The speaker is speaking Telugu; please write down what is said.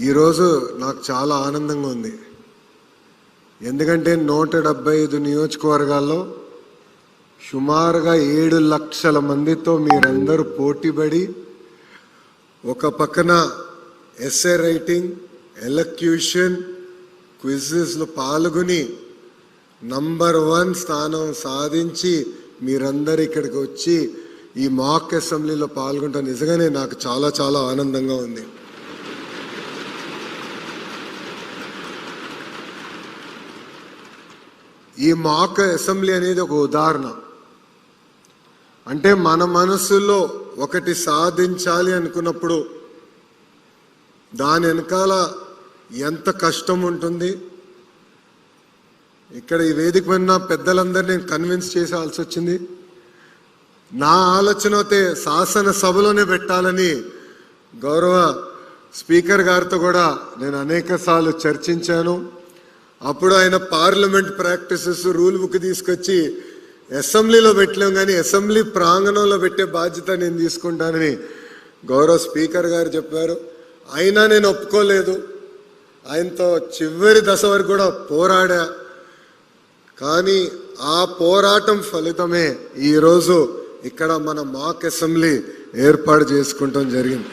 ఈరోజు నాకు చాలా ఆనందంగా ఉంది. ఎందుకంటే 175 నియోజకవర్గాల్లో సుమారుగా 7 లక్షల మందితో మీరందరూ పోటీపడి ఒక పక్కన ఎస్ఏ రైటింగ్, ఎలక్యూషన్, క్విజెస్లో పాల్గొని నంబర్ 1 స్థానం సాధించి మీరందరూ ఇక్కడికి వచ్చి ఈ మాక్ అసెంబ్లీలో పాల్గొంటాం. నిజంగానే నాకు చాలా చాలా ఆనందంగా ఉంది. ఈ మాక్ అసెంబ్లీ అనేది ఒక ఉదాహరణ. అంటే మన మనసులో ఒకటి సాధించాలి అనుకున్నప్పుడు దాని వెనకాల ఎంత కష్టం ఉంటుంది. ఇక్కడ ఈ వేదిక పైన పెద్దలందరినీ నేను కన్విన్స్ చేసాల్సి వచ్చింది. నా ఆలోచన అయితే శాసనసభలోనే పెట్టాలని గౌరవ స్పీకర్ గారితో కూడా నేను అనేక సార్లు చర్చించాను. అప్పుడు ఆయన పార్లమెంట్ ప్రాక్టీసెస్ రూల్ బుక్ తీసుకొచ్చి అసెంబ్లీలో పెట్టలేం, కానీ అసెంబ్లీ ప్రాంగణంలో పెట్టే బాధ్యత నేను తీసుకుంటానని గౌరవ స్పీకర్ గారు చెప్పారు. అయినా నేను ఒప్పుకోలేదు. ఆయనతో చివరి దశ వరకు కూడా పోరాడా. కానీ ఆ పోరాటం ఫలితమే ఈరోజు ఇక్కడ మన మాక్ అసెంబ్లీ ఏర్పాటు చేసుకుంటాం జరిగింది.